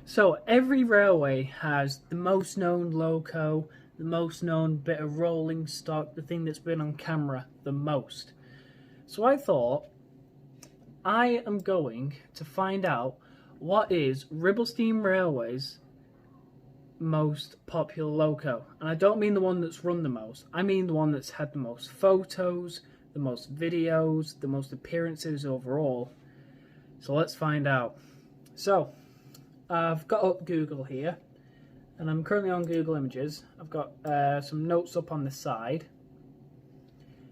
So every railway has the most known loco, the most known bit of rolling stock, the thing that's been on camera the most. So I thought I am going to find out what is Ribbles Railway's most popular loco. And I don't mean the one that's run the most, I mean the one that's had the most photos, the most videos, the most appearances overall. So let's find out. So I've got up Google here, and I'm currently on Google Images. I've got some notes up on the side.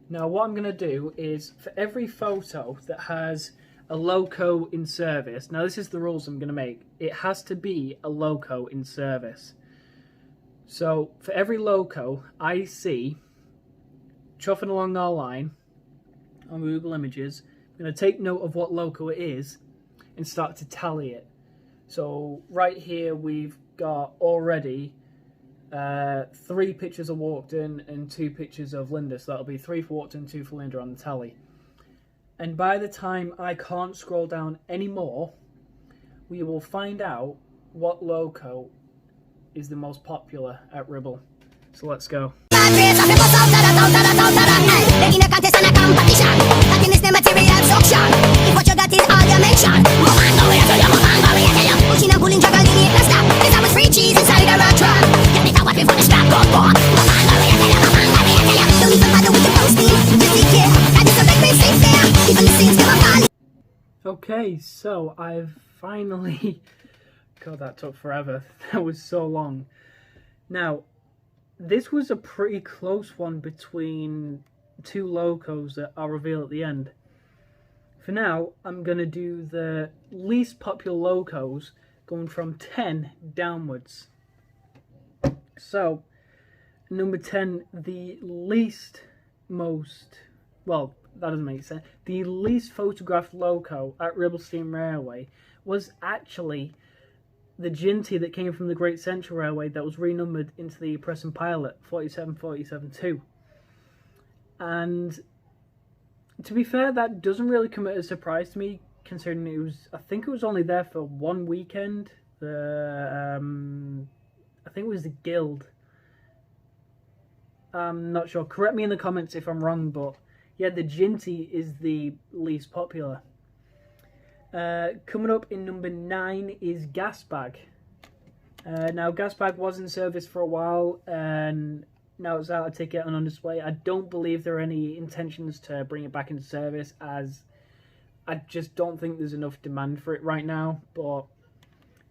Now what I'm going to do is, for every photo that has a loco in service, now this is the rules I'm going to make, it has to be a loco in service. So for every loco I see chuffing along our line on Google Images, I'm going to take note of what loco it is and start to tally it. So right here we've got already 3 pictures of Walkden and 2 pictures of Linda. So that'll be 3 for Walkden, 2 for Linda on the tally. And by the time I can't scroll down anymore, we will find out what loco is the most popular at Ribble. So let's go. Okay, so I've finally... God, that took forever. That was so long. Now, this was a pretty close one between 2 locos that I'll reveal at the end. For now, I'm going to do the least popular locos, going from 10 downwards. So, number 10, the least most... Well, that doesn't make sense. The least photographed loco at Ribble Railway was actually the Ginty that came from the Great Central Railway that was renumbered into the Preston Pilot 4747-2. And to be fair, that doesn't really come as a surprise to me, considering it was, I think it was only there for 1 weekend. I think it was the Guild. I'm not sure. Correct me in the comments if I'm wrong, but yeah, the Ginty is the least popular. Coming up in number 9 is Gasbag. Now Gasbag was in service for a while, and now it's out of ticket and on display. I don't believe there are any intentions to bring it back into service, as I just don't think there's enough demand for it right now. But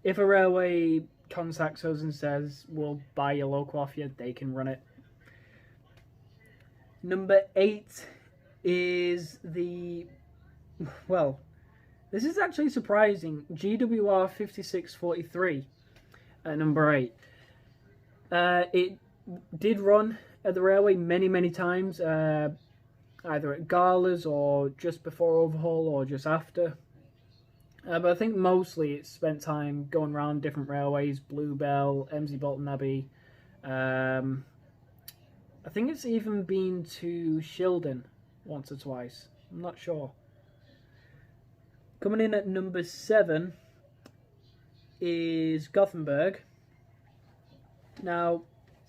if a railway contacts us and says we'll buy your loco off you, they can run it. Number 8 is the, well, this is actually surprising, GWR 5643 at number 8. It did run at the railway many times, either at galas or just before overhaul or just after. But I think mostly it spent time going around different railways, Bluebell, MZ Bolton Abbey. I think it's even been to Shildon once or twice. I'm not sure. Coming in at number 7 is Gothenburg. Now,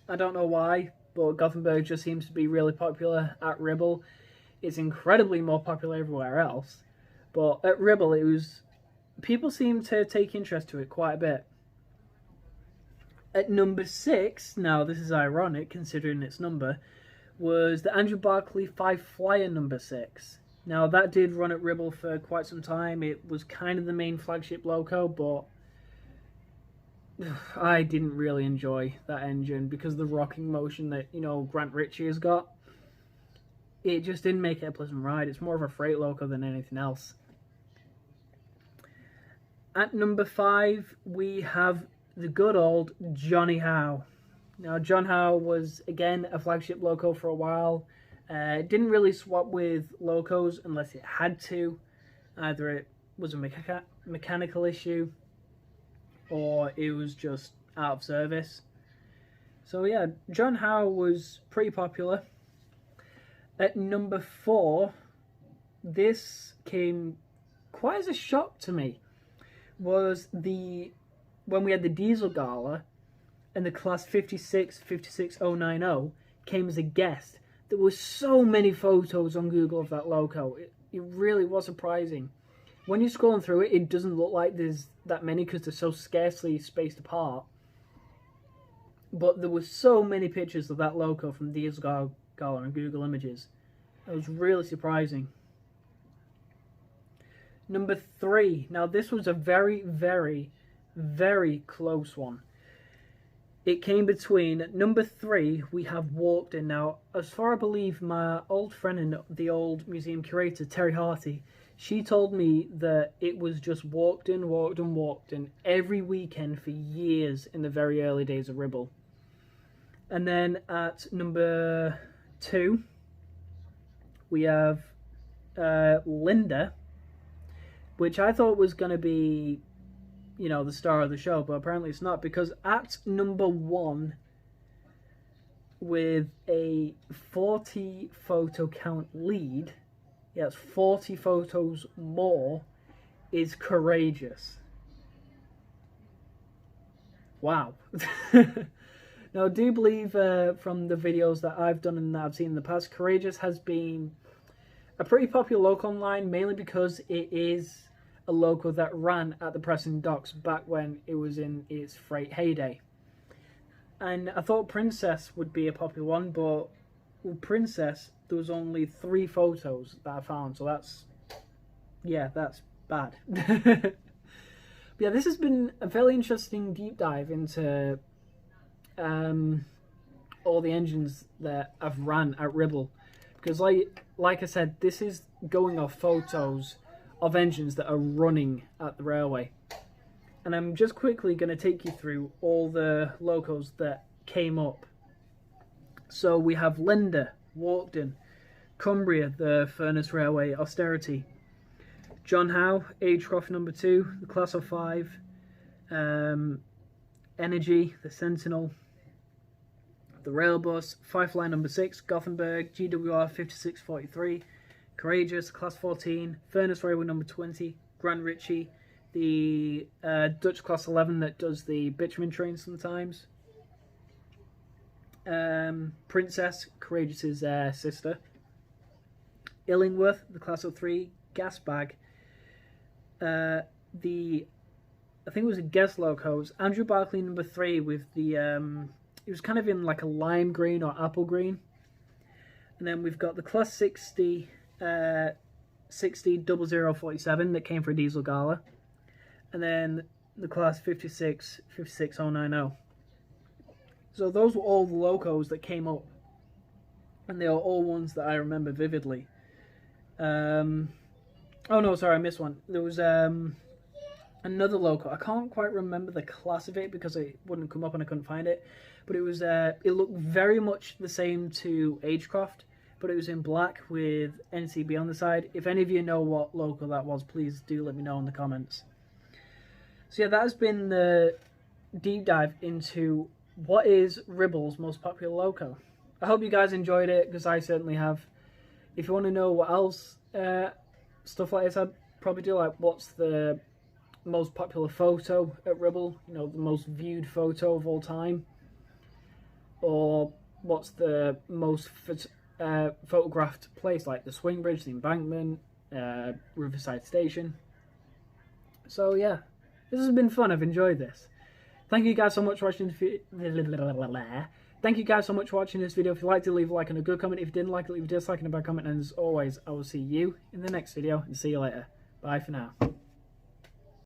I don't know why, but Gothenburg just seems to be really popular at Ribble. It's incredibly more popular everywhere else, but at Ribble it was... people seem to take interest to it quite a bit. At number 6, now this is ironic considering its number, was the Andrew Barclay 5 Flyer number 6. Now that did run at Ribble for quite some time. It was kind of the main flagship loco, but I didn't really enjoy that engine because of the rocking motion that, you know, Grant Ritchie has got. It just didn't make it a pleasant ride. It's more of a freight loco than anything else. At number 5, we have the good old Johnny Howe. Now, John Howe was, again, a flagship loco for a while. It didn't really swap with locos unless it had to. Either it was a mechanical issue or it was just out of service. So yeah, John Howe was pretty popular. At number 4, this came quite as a shock to me, was the when we had the Diesel Gala and the class 56090 came as a guest, there were so many photos on Google of that Loco. It really was surprising. When you're scrolling through it, it doesn't look like there's that many because they're so scarcely spaced apart. But there were so many pictures of that Loco from Diesel Gala on Google Images. It was really surprising. Number 3. Now this was a very, very, very close one. It came between number 3, we have Walked In. Now, as far as I believe, my old friend and the old museum curator, Terry Harty, she told me that it was just Walked In, Walked In, Walked In every weekend for years in the very early days of Ribble. And then at number 2, we have Linda, which I thought was going to be, you know, the star of the show, but apparently it's not, because at number 1 with a 40 photo count lead, yes, 40 photos more, is Courageous. Wow. Now, I do believe from the videos that I've done and that I've seen in the past, Courageous has been a pretty popular Loco online, mainly because it is a Loco that ran at the Preston Docks back when it was in its freight heyday. And I thought Princess would be a popular one, but with Princess, there was only 3 photos that I found, so that's bad. But yeah, this has been a fairly interesting deep dive into all the engines that I've ran at Ribble, because like I said, this is going off photos of engines that are running at the railway. And I'm just quickly going to take you through all the Locos that came up. So we have Linda, Walked In, Cumbria, the Furnace Railway Austerity, John Howe, Agecroft number 2, the Class 05, Energy, the Sentinel, the Railbus, Fife Line number 6, Gothenburg, GWR 5643, Courageous, Class 14, Furnace Railway number 20, Grand Ritchie, the Dutch Class 11 that does the bitumen train sometimes, Princess, Courageous's sister, Illingworth, the Class 03, Gas Bag, I think it was a Guest Locos, Andrew Barclay number 3 with the, it was kind of in like a lime green or apple green. And then we've got the Class 60, 0047 that came for a Diesel Gala. And then the Class 56090. So those were all the Locos that came up. And they are all ones that I remember vividly. Oh no, sorry, I missed one. There was another Loco. I can't quite remember the class of it because it wouldn't come up and I couldn't find it. But it was it looked very much the same to Agecroft, but it was in black with NCB on the side. If any of you know what Loco that was, please do let me know in the comments. So yeah, that has been the deep dive into what is Ribble's most popular Loco. I hope you guys enjoyed it, because I certainly have. If you want to know what else stuff like this I'd probably do, like what's the most popular photo at Ribble, you know, the most viewed photo of all time, or what's the most photographed place, like the Swing Bridge, the Embankment, Riverside Station. So yeah, this has been fun. I've enjoyed this. Thank you guys so much for watching Thank you guys so much for watching this video. If you liked it, leave a like and a good comment. If you didn't like it, leave a dislike and a bad comment. And as always, I will see you in the next video, and see you later. Bye for now.